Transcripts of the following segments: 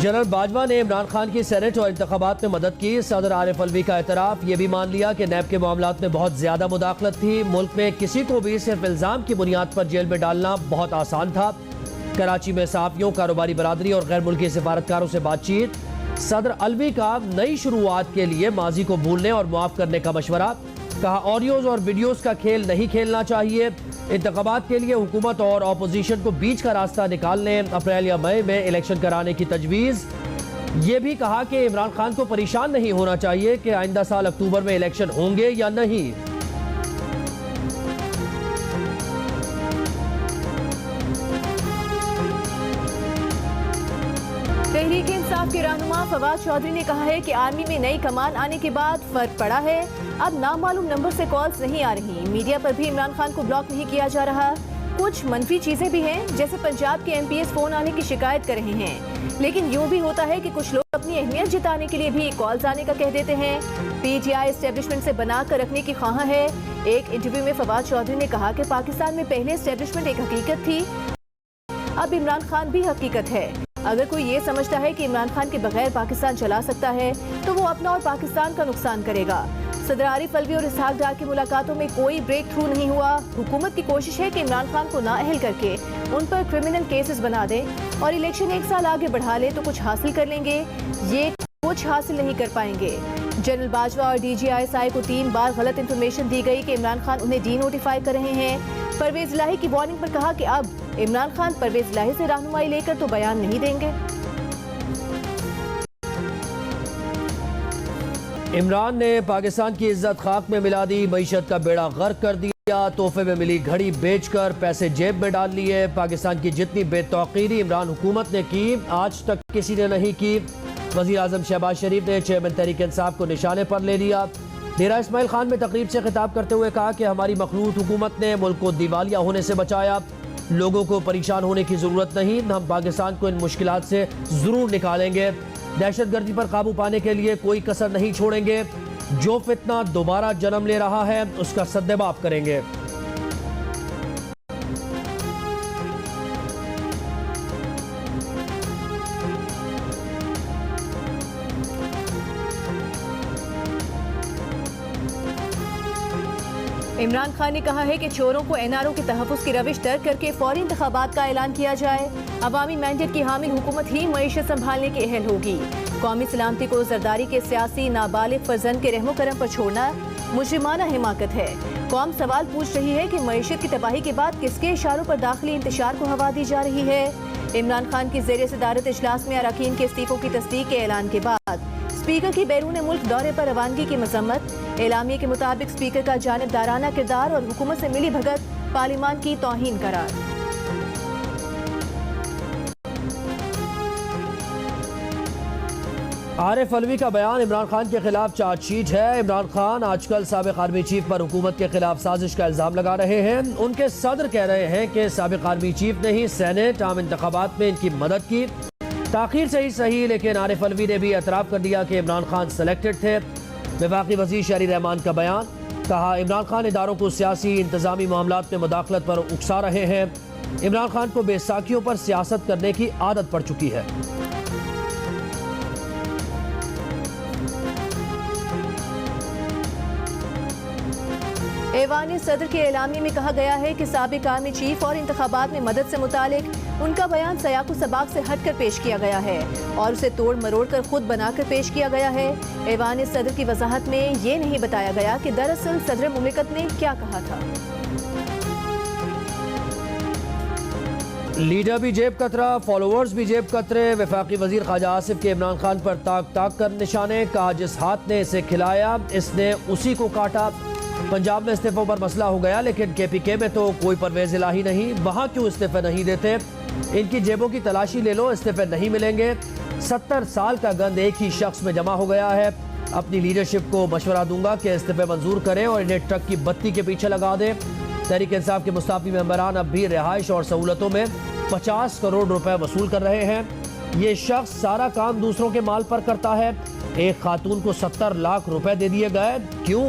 General Bajwa ने इमरान खान की senate और इंतखाबात में मदद की। सदर आरिफ अलवी का एतराफ, ये भी मान लिया कि नैब के मामलात में बहुत ज्यादा मुदाखलत थी। मुल्क में किसी को भी सिर्फ इल्जाम की बुनियाद पर जेल में डालना बहुत आसान था। कराची में सहाफियों, कारोबारी बरादरी और गैर मुल्की सिफारतकारों से बातचीत। सदर अलवी का नई शुरुआत के लिए माजी को भूलने और मुआफ करने का मशवरा। कहा, ऑडियोज और वीडियोज का खेल नहीं खेलना चाहिए। इंतखाबात के लिए हुकूमत और अपोजिशन को बीच का रास्ता निकालने, अप्रैल या मई में इलेक्शन कराने की तजवीज़। ये भी कहा कि इमरान खान को परेशान नहीं होना चाहिए कि आइंदा साल अक्टूबर में इलेक्शन होंगे या नहीं। तहरीक इंसाफ के रहनुमा फवाद चौधरी ने कहा है कि आर्मी में नई कमान आने के बाद फर्क पड़ा है। अब नामालूम नंबर से कॉल्स नहीं आ रही। मीडिया पर भी इमरान खान को ब्लॉक नहीं किया जा रहा। कुछ मनफी चीजें भी हैं, जैसे पंजाब के एमपीएस फोन आने की शिकायत कर रहे हैं। लेकिन यूं भी होता है कि कुछ लोग अपनी अहमियत जताने के लिए भी कॉल्स आने का कह देते हैं। पीटीआई एस्टेब्लिशमेंट से बना कर रखने की ख्वाह है। एक इंटरव्यू में फवाद चौधरी ने कहा कि पाकिस्तान में पहले एस्टेब्लिशमेंट एक हकीकत थी, अब इमरान खान भी हकीकत है। अगर कोई ये समझता है कि इमरान खान के बगैर पाकिस्तान चला सकता है तो वो अपना और पाकिस्तान का नुकसान करेगा। सदर आरिफ अलवी और इसहाक डार की मुलाकातों में कोई ब्रेक थ्रू नहीं हुआ। हुकूमत की कोशिश है कि इमरान खान को नाअहल करके उन पर क्रिमिनल केसेस बना दे और इलेक्शन एक साल आगे बढ़ा ले तो कुछ हासिल कर लेंगे। ये कुछ हासिल नहीं कर पाएंगे। जनरल बाजवा और DGISI को 3 बार गलत इंफॉर्मेशन दी गई कि इमरान खान उन्हें डी नोटिफाई कर रहे हैं। परवेज इलाही की वार्निंग पर कहा कि अब इमरान खान परवेज इलाही से रहनुमाई लेकर तो बयान नहीं देंगे। इमरान ने पाकिस्तान की इज्जत खाक में मिला दी, मईशत का बेड़ा गर्क कर दिया। तोहफे में मिली घड़ी बेचकर पैसे जेब में डाल लिए। पाकिस्तान की जितनी बेतौकीरी इमरान हुकूमत ने की, आज तक किसी ने नहीं की। वज़ीर आज़म शहबाज शरीफ ने चेयरमैन तहरीक इंसाफ को निशाने पर ले लिया। डेरा इस्माइल खान में तकरीब से खिताब करते हुए कहा कि हमारी मखलूत हुकूमत ने मुल्क को दिवालिया होने से बचाया। लोगों को परेशान होने की जरूरत नहीं, हम पाकिस्तान को इन मुश्किलात से जरूर निकालेंगे। दहशतगर्दी पर काबू पाने के लिए कोई कसर नहीं छोड़ेंगे। जो फितना दोबारा जन्म ले रहा है उसका सद्देबाप करेंगे। इमरान खान ने कहा है कि चोरों को NRO के तहफ़्फ़ुज़ की रविश तर्क करके फौरी इंतखाबात का ऐलान किया जाए। अवामी मैंडेट की हामिल हुकूमत ही मईशत संभालने की अहल होगी। कौमी सलामती को जरदारी के सियासी नाबालिग फर्जंद के रहमो करम पर छोड़ना मुजरिमाना हिमाकत है। कौम सवाल पूछ रही है कि मईशत की तबाही के बाद किसके इशारों पर दाखिली इंतशार को हवा दी जा रही है। इमरान खान की ज़ेर सदारत इजलास में अरकान के इस्तीफों की तस्दीक के ऐलान के बाद स्पीकर की बैरून मुल्क दौरे पर रवानगी की मजम्मत। एलामिया के मुताबिक स्पीकर का जानिबदाराना किरदार और हुकूमत से मिली भगत पार्लिमान की तौहीन करार। आरिफ अलवी का बयान इमरान खान के खिलाफ चार्जशीट है। इमरान खान आजकल साबिक आर्मी चीफ पर हुकूमत के खिलाफ साजिश का इल्जाम लगा रहे हैं। उनके सदर कह रहे हैं कि साबिक आर्मी चीफ ने ही सेनेट आम इंतखाबात में इनकी मदद की। ताखीर से ही सही, लेकिन आरिफ अलवी ने भी एतराफ़ कर दिया कि इमरान खान सेलेक्टेड थे। वफाकी वज़ीर शहरी रहमान का बयान, कहा इमरान खान इदारों को सियासी इंतजामी मामलात में मुदाखलत पर उकसा रहे हैं। इमरान खान को बेसाखियों पर सियासत करने की आदत पड़ चुकी है। ऐवान सदर के एलामी में कहा गया है कि साबिक आर्मी चीफ और इंतखाबात में मदद से मुतालिक उनका बयान सयाकु सबाक से हटकर पेश किया गया है और उसे तोड़ मरोड़ कर खुद बनाकर पेश किया गया है। ऐवान सदर की वजाहत में ये नहीं बताया गया कि दरअसल सदर मुमलिकत ने क्या कहा था। लीडर भी जेब कतरा, फॉलोअर्स भी जेब कतरे। वफाकी वजीर ख्वाजा आसिफ के इमरान खान पर ताक ताक कर निशाने। कहा जिस हाथ ने इसे खिलाया इसने उसी को काटा। पंजाब में इस्तीफों पर मसला हो गया, लेकिन KPK में तो कोई परवेज इलाही नहीं। वहाँ क्यों इस्तीफे नहीं देते? इनकी जेबों की तलाशी ले लो, इस्तीफे नहीं मिलेंगे। 70 साल का गंद एक ही शख्स में जमा हो गया है। अपनी लीडरशिप को मशवरा दूंगा कि इस्तीफे मंजूर करें और इन्हें ट्रक की बत्ती के पीछे लगा दें। तहरीक इंसाफ के मुस्ताफी मेंबरान अब भी रिहाइश और सहूलतों में 50 करोड़ रुपए वसूल कर रहे हैं। ये शख्स सारा काम दूसरों के माल पर करता है। एक खातून को 70 लाख रुपए दे दिए गए, क्यों?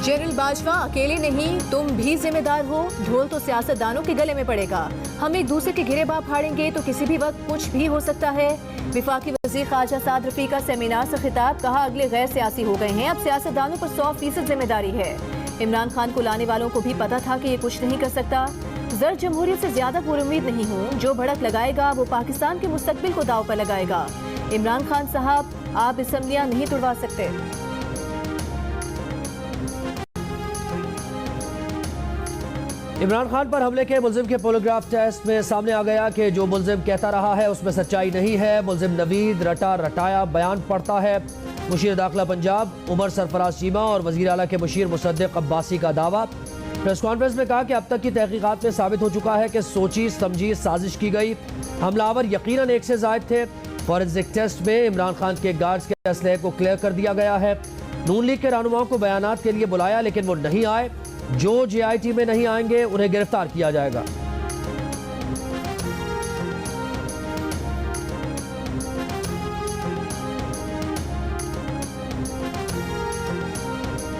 जनरल बाजवा अकेले नहीं, तुम भी जिम्मेदार हो। ढोल तो सियासतदानों के गले में पड़ेगा। हम एक दूसरे के घिरे बाप फाड़ेंगे तो किसी भी वक्त कुछ भी हो सकता है। विफाकी वजीर ख्वाजा साद रफी का सेमिनार से खिताब, कहा अगले गैर सियासी हो गए हैं, अब सियासतदानों पर 100% जिम्मेदारी है। इमरान खान को लाने वालों को भी पता था कि ये कुछ नहीं कर सकता। जर जमहूरियत से ज्यादा पुरुम्मीद नहीं हूँ। जो भड़क लगाएगा वो पाकिस्तान के मुस्तकबिल को दाव पर लगाएगा। इमरान खान साहब, आप असम्बलियां नहीं तुड़वा सकते। इमरान खान पर हमले के मुल्जिम के पोलोग्राफ टेस्ट में सामने आ गया कि जो मुल्जिम कहता रहा है उसमें सच्चाई नहीं है। मुल्जिम नवीद रटा रटाया बयान पढ़ता है। मुशीर दाखिला पंजाब उमर सरफराज चीमा और वजीर आला के मुशीर मुसद्दिक अब्बासी का दावा। प्रेस कॉन्फ्रेंस में कहा कि अब तक की तहकीकात में साबित हो चुका है कि सोची समझी साजिश की गई। हमलावर यकीनन एक से जायद थे। फॉरेंसिक टेस्ट में इमरान खान के गार्ड्स के असलहे को क्लियर कर दिया गया है। नून लीग के रहनुमाओं को बयानात के लिए बुलाया लेकिन वो नहीं आए। जो JIT में नहीं आएंगे उन्हें गिरफ्तार किया जाएगा।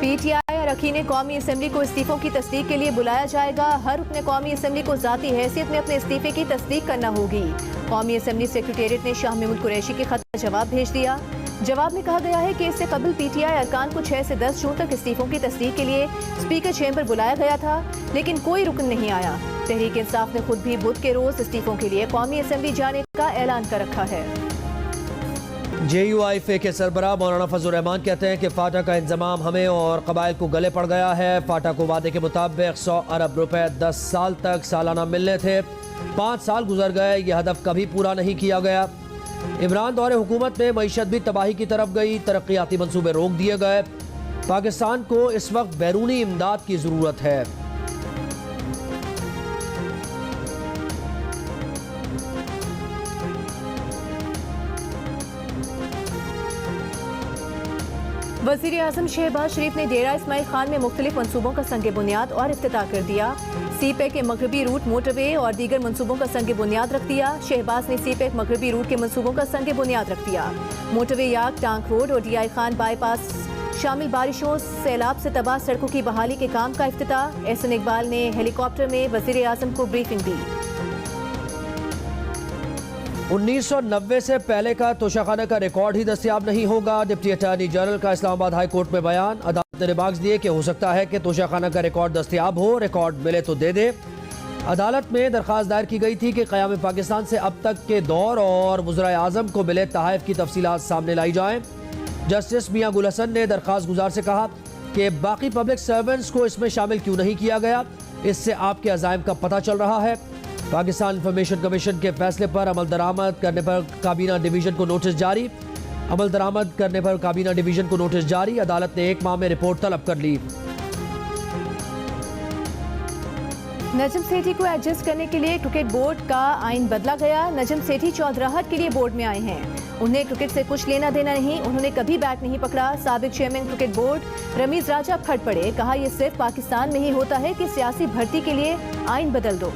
PTI और अरकान कौमी असम्बली को इस्तीफों की तस्दीक के लिए बुलाया जाएगा। हर रुकन कौमी असम्बली को ज़ाती हैसियत में अपने इस्तीफे की तस्दीक करना होगी। कौमी असम्बली सेक्रेटेरिएट ने शाह महमूद कुरैशी के खत का जवाब भेज दिया। जवाब में कहा गया है कि इससे कबल PTI अरकान को 6 से 10 जून तक इस्तीफों की तस्दीक के लिए स्पीकर चैम्बर बुलाया गया था, लेकिन कोई रुकन नहीं आया। तहरीक इंसाफ ने खुद भी बुध के रोज इस्तीफों के लिए कौमी असम्बली जाने का ऐलान कर रखा है। JUIF के सरबराह मौलाना फजल रहमान कहते हैं कि फाटा का इंतजाम हमें और कबाइल को गले पड़ गया है। फाटा को वादे के मुताबिक 100 अरब रुपए 10 साल तक सालाना मिलने थे। 5 साल गुजर गए, यह हदफ कभी पूरा नहीं किया गया। इमरान दौरे हुकूमत में मईशत भी तबाही की तरफ गई। तरक्याती मंसूबे रोक दिए गए। पाकिस्तान को इस वक्त बैरूनी इमदाद की ज़रूरत है। वज़ीर आज़म शहबाज शरीफ ने डेरा इस्माइल खान में मुख्तलिफ मनसूबों का संग बुनियाद और इफ्तिताह कर दिया। CPEC के मगरबी रूट मोटरवे और दीगर मनसूबों का संग बुनियाद रख दिया। शहबाज ने CPEC मगरबी रूट के मनसूबों का संग बुनियाद रख दिया। मोटरवे याक टांक रोड और DI खान बाईपास शामिल बारिशों सैलाब से तबाह सड़कों की बहाली के काम का इफ्तिताह। एहसन इकबाल ने हेलीकॉप्टर में वज़ीर आज़म को ब्रीफिंग दी। 1990 से पहले का तोशाखाना का रिकॉर्ड ही दस्तयाब नहीं होगा। डिप्टी अटॉर्नी जनरल का इस्लामाबाद हाई कोर्ट में बयान। अदालत ने रिमार्क्स दिए कि हो सकता है कि तोशाखाना का रिकॉर्ड दस्तयाब हो, रिकॉर्ड मिले तो दे दे। अदालत में दरख्वास्त दायर की गई थी कि क़याम पाकिस्तान से अब तक के दौर और वज़ीर आज़म को मिले तहाइफ की तफसीलात सामने लाई जाएँ। जस्टिस मियां गुल हसन ने दरख्वास्त गुजार से कहा कि बाकी पब्लिक सर्वेंट्स को इसमें शामिल क्यों नहीं किया गया, इससे आपके अज़ाइम का पता चल रहा है। पाकिस्तान इंफॉर्मेशन कमीशन के फैसले पर अमल दरामद करने पर काबीना डिवीजन को नोटिस जारी। अमल दरामद करने पर काबीना डिवीजन को नोटिस जारी। अदालत ने 1 माह में रिपोर्ट तलब कर ली। नजम सेठी को एडजस्ट करने के लिए क्रिकेट बोर्ड का आइन बदला गया। नजम सेठी चौधराहट के लिए बोर्ड में आए हैं। उन्हें क्रिकेट से कुछ लेना देना नहीं, उन्होंने कभी बैट नहीं पकड़ा। साबिक चेयरमैन क्रिकेट बोर्ड रमीज राजा फट पड़े, कहा यह सिर्फ पाकिस्तान में ही होता है कि सियासी भर्ती के लिए आइन बदल दो।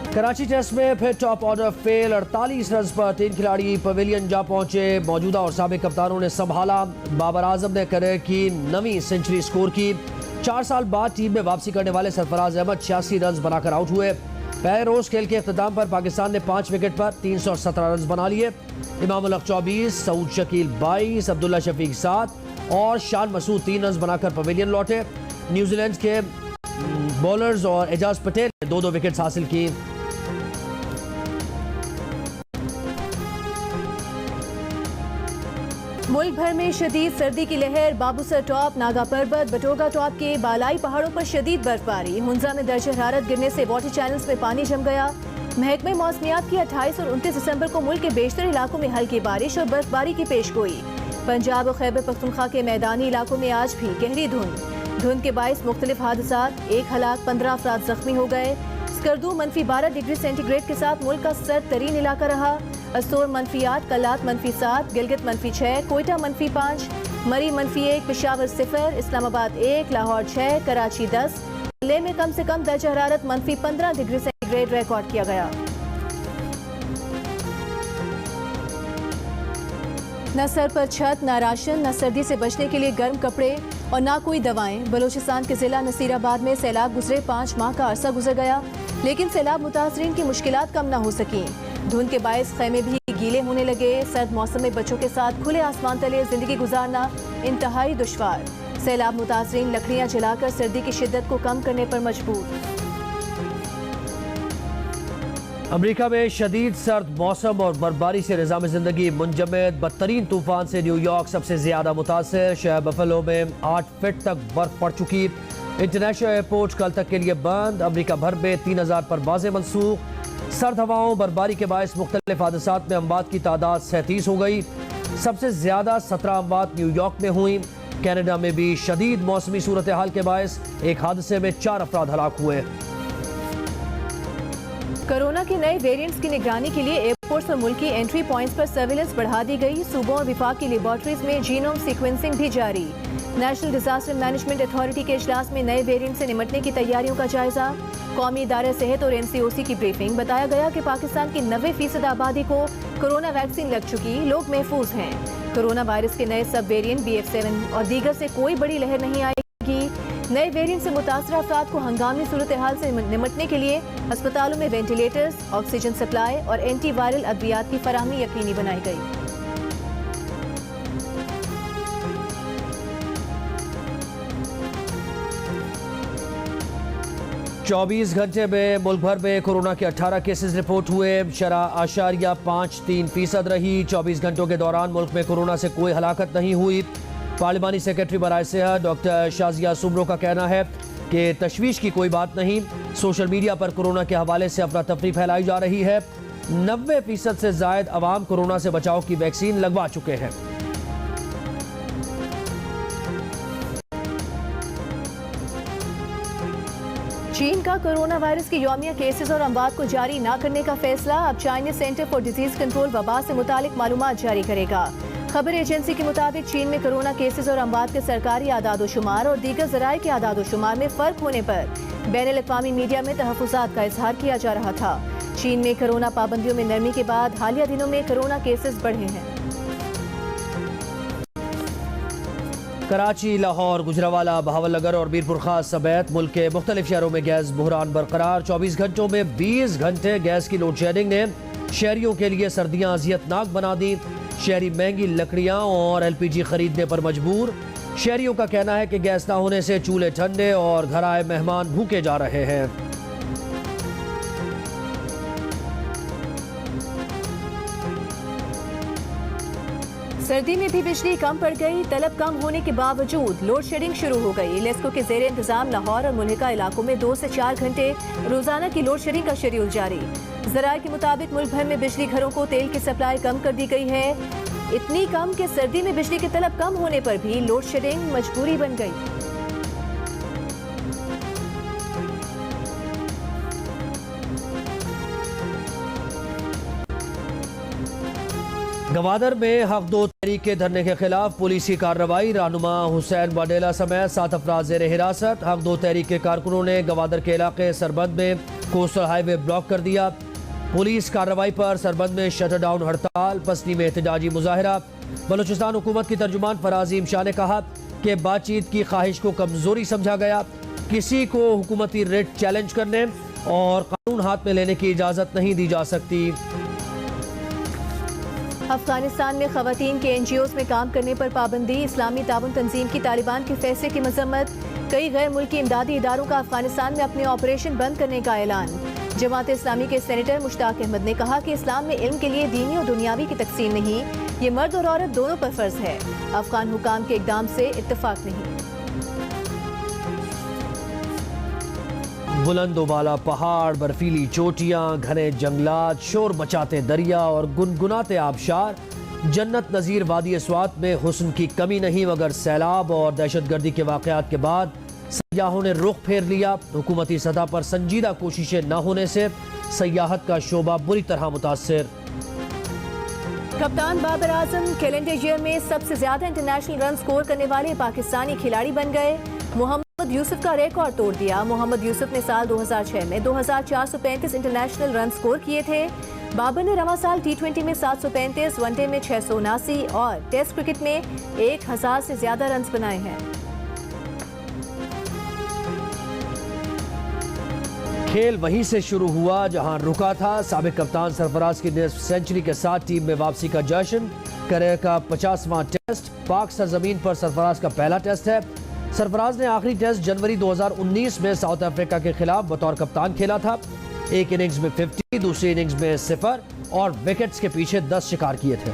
कराची टेस्ट में फिर टॉप ऑर्डर फेल। 48 रन पर 3 खिलाड़ी पवेलियन जा पहुंचे। मौजूदा और साबिक कप्तानों ने संभाला। बाबर आजम ने करियर की 9वीं सेंचुरी स्कोर की। 4 साल बाद टीम में वापसी करने वाले सरफराज अहमद 86 रन बनाकर आउट हुए। पहले रोज खेल के अख्ताम पर पाकिस्तान ने 5 विकेट पर 317 रन बना लिए। इमाम उल हक 24, सऊद शकील 22, अब्दुल्ला शफीक 7 और शान मसूद 3 रन बनाकर पवेलियन लौटे। न्यूजीलैंड के बॉलर्स और एजाज पटेल ने 2-2 विकेट हासिल की। मुल्क भर में शदीद सर्दी की लहर। बाबूसर टॉप, नागा पर्वत, बटोगा टॉप के बालाई पहाड़ों पर शदीद बर्फबारी। हुंजा में दर्ज हरारत गिरने से वाटर चैनल्स में पानी जम गया। महकमे मौसमियात की 28 और 29 दिसंबर को मुल्क के बेशतर इलाकों में हल्की बारिश और बर्फबारी की पेशगोई। पंजाब और खैबर पख्तूनख्वा के मैदानी इलाकों में आज भी गहरी धुंध के बायस मुख्तलिफ हादसात। 1 हलाक, 15 अफराद जख्मी हो गए। स्कर्दू -12 डिग्री सेंटीग्रेड के साथ मुल्क का सर्द तरीन इलाका रहा। असोर -8, कलात -7, गिलगित -6, कोयटा -5, मरी -1, पेशावर 0, इस्लामाबाद 1, लाहौर 6, कराची 10। ले में कम से कम दर्ज हरारत -15 डिग्री सेंटीग्रेड रिकॉर्ड किया गया। न सर पर छत, न राशन, न सर्दी से बचने के लिए गर्म कपड़े और न कोई दवाएं। बलूचिस्तान के जिला नसीराबाद में सैलाब गुजरे 5 माह का अरसा गुजर गया, लेकिन सैलाब मुतासरीन की मुश्किलात कम न हो सकी। धुंध के बायस खैमे भी गीले होने लगे। सर्द मौसम में बच्चों के साथ खुले आसमान तले जिंदगी गुजारना इंतहाई दुश्वार। सैलाब मुतासरीन लकड़ियां जलाकर सर्दी की शिद्दत को कम करने पर मजबूर। अमेरिका में शदीद सर्द मौसम और बर्फबारी से निज़ाम ज़िंदगी मुंजमद। बदतरीन तूफान से न्यूयॉर्क सबसे ज्यादा मुतासर। शहर बफेलो में 8 फीट तक बर्फ पड़ चुकी। इंटरनेशनल एयरपोर्ट कल तक के लिए बंद। अमेरिका भर में 3000 परवाजें मनसूख। सर्द हवाओं बर्फबारी के बायस मुख्तलिफ हादसात में अमवात की तादाद 37 हो गई। सबसे ज्यादा 17 अमवात न्यूयॉर्क में हुई। कनाडा में भी शदीद मौसमी सूरत हाल के बायस एक हादसे में 4 अफराद हलाक हुए। कोरोना के नए वेरिएंट्स की निगरानी के लिए एयरपोर्ट्स और मुल्की एंट्री पॉइंट्स पर सर्विलेंस बढ़ा दी गई। सूबों और विफाक की लेबॉर्ट्रीज में जीनोम सीक्वेंसिंग भी जारी। नेशनल डिजास्टर मैनेजमेंट अथॉरिटी के इजलास में नए वेरिएंट से निपटने की तैयारियों का जायजा। कौमी इदारे सेहत और NCOC की ब्रीफिंग। बताया गया कि पाकिस्तान की 90% आबादी को कोरोना वैक्सीन लग चुकी, लोग महफूज हैं। कोरोना वायरस के नए सब वेरिएंट BF7 और दीगर से कोई बड़ी लहर नहीं आएगी। नए वेरिएंट से मुतासर अफराद को हंगामी सूरत हाल से निपटने के लिए अस्पतालों में वेंटिलेटर्स, ऑक्सीजन सप्लाई और एंटीवायरल अद्वियात की फराहमी यकीनी बनाई गई। चौबीस घंटे में मुल्क भर में कोरोना के 18 केसेस रिपोर्ट हुए। शरह 8.53% रही। 24 घंटों के दौरान मुल्क में कोरोना से कोई हलाकत नहीं हुई। पार्लिमानी सेक्रेटरी बराए सेहत डॉक्टर शाजिया सुमरो का कहना है कि तशवीश की कोई बात नहीं। सोशल मीडिया पर कोरोना के हवाले से अफरा तफरी फैलाई जा रही है। 90% से जायद अवाम कोरोना से बचाव की वैक्सीन लगवा चुके हैं। चीन का कोरोना वायरस के यौमिया केसेस और अमवात को जारी न करने का फैसला। अब Chinese Center for Disease Control वबा से मुतालिक मालूमात जारी करेगा। खबर एजेंसी के मुताबिक चीन में कोरोना केसेस और अमवात के सरकारी आदादोशुमार और दीगर जराए के आदादोशुमार में फर्क होने पर बैनुल-अक़वामी मीडिया में तहफ़्फ़ुज़ात का इजहार किया जा रहा था। चीन में कोरोना पाबंदियों में नरमी के बाद हालिया दिनों में कोरोना केसेस बढ़े हैं। कराची, लाहौर, गुजरावाला, बहावलनगर और मीरपुर खास समेत मुल्क के मुख्तलिफ शहरों में गैस बहरान बरकरार। 24 घंटों में 20 घंटे गैस की लोड शेडिंग ने शहरियों के लिए सर्दियां अजियतनाक बना दी। शहरी महंगी लकड़ियां और LPG खरीदने पर मजबूर। शहरियों का कहना है कि गैस न होने से चूल्हे ठंडे और घर आए मेहमान भूखे जा रहे हैं। सर्दी में भी बिजली कम पड़ गई। तलब कम होने के बावजूद लोड शेडिंग शुरू हो गई। लेस्को के जेर इंतजाम लाहौर और मुल्हिका इलाकों में 2 से 4 घंटे रोजाना की लोड शेडिंग का शेड्यूल जारी। जराये के मुताबिक मुल्क भर में बिजली घरों को तेल की सप्लाई कम कर दी गई है। इतनी कम कि सर्दी में बिजली की तलब कम होने पर भी लोड शेडिंग मजबूरी बन गई। गवादर में हक दो तहरीक के धरने के खिलाफ पुलिस की कार्रवाई। रहनुमा हुसैन वाडेला समेत 7 अफराद जेर हिरासत। हक दो तहरीक के कारकुनों ने गवादर के इलाके सरबंद में कोस्टल हाईवे ब्लॉक कर दिया। पुलिस कार्रवाई पर सरबंद में शटर डाउन हड़ताल, पसनी में एहतजाजी मुजाहरा। बलूचिस्तान हुकूमत की तर्जुमान फराजीम शाह ने कहा कि बातचीत की ख्वाहिश को कमजोरी समझा गया। किसी को हुकूमती रेट चैलेंज करने और कानून हाथ में लेने की इजाजत नहीं दी जा सकती। अफगानिस्तान में खवातीन के NGOs में काम करने पर पाबंदी। इस्लामी ताउन तंजीम की तालिबान के फैसले की मजम्मत। कई गैर मुल्की इमदादी इदारों का अफगानिस्तान में अपने ऑपरेशन बंद करने का ऐलान। जमात इस्लामी के सेनेटर मुश्ताक अहमद ने कहा कि इस्लाम में इल्म के लिए दीनी और दुनियावी की तकसीम नहीं, ये मर्द और औरत दोनों पर फर्ज है। अफगान हुकाम के इकदाम से इत्तेफाक नहीं। बुलंद वाला पहाड़, बर्फीली चोटियां, घने जंगलात, शोर मचाते दरिया और गुनगुनाते आबशार। जन्नत नज़ीर वादी स्वात में हुस्न की कमी नहीं, मगर सैलाब और दहशतगर्दी के वाक़यात के बाद सयाहों ने रुख फेर लिया। हुकूमती सतह पर संजीदा कोशिशें न होने से सयाहत का शोबा बुरी तरह मुतासर। कप्तान बाबर आजम कैलेंडर ईयर में सबसे ज्यादा इंटरनेशनल रन स्कोर करने वाले पाकिस्तानी खिलाड़ी बन गए। मोहम्मद यूसुफ का रिकॉर्ड तोड़ दिया। मोहम्मद यूसुफ ने साल 2006 में 2435 इंटरनेशनल रन स्कोर किए थे। बाबर ने रवा साल T20 में 735, वनडे में 679 और टेस्ट क्रिकेट में 1000 से ज्यादा रन बनाए हैं। खेल वहीं से शुरू हुआ जहां रुका था। साबिक कप्तान सरफराज की निस्फ सेंचुरी के साथ टीम में वापसी का जश्न। करियर का 50वां टेस्ट पाक सरजमीन पर सरफराज का पहला टेस्ट है। सरफराज ने आखिरी टेस्ट जनवरी 2019 में साउथ अफ्रीका के खिलाफ बतौर कप्तान खेला था। एक इनिंग्स में 50, दूसरी इनिंग्स में 0 और विकेट्स के पीछे 10 शिकार किए थे।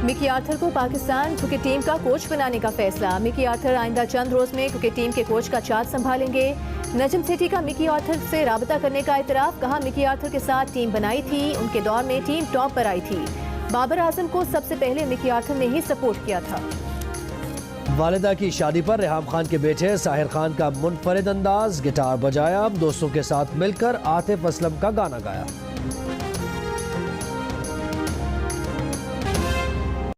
मिकी आर्थर को पाकिस्तान क्रिकेट टीम का कोच बनाने का फैसला। मिकी आर्थर आइंदा चंद रोज में क्रिकेट टीम के कोच का चार्ज संभालेंगे। नजम सेठी का मिकी आर्थर से राबता करने का इतराफ। कहा, मिकी आर्थर के साथ टीम बनाई थी, उनके दौर में टीम टॉप पर आई थी। बाबर आजम को सबसे पहले मिकी आर्थर ने ही सपोर्ट किया था। वालिदा की शादी पर रेहाम खान के बेटे साहिर खान का मुनफरिद अंदाज, गिटार बजाया, दोस्तों के साथ मिलकर आतिफ असलम का गाना गाया।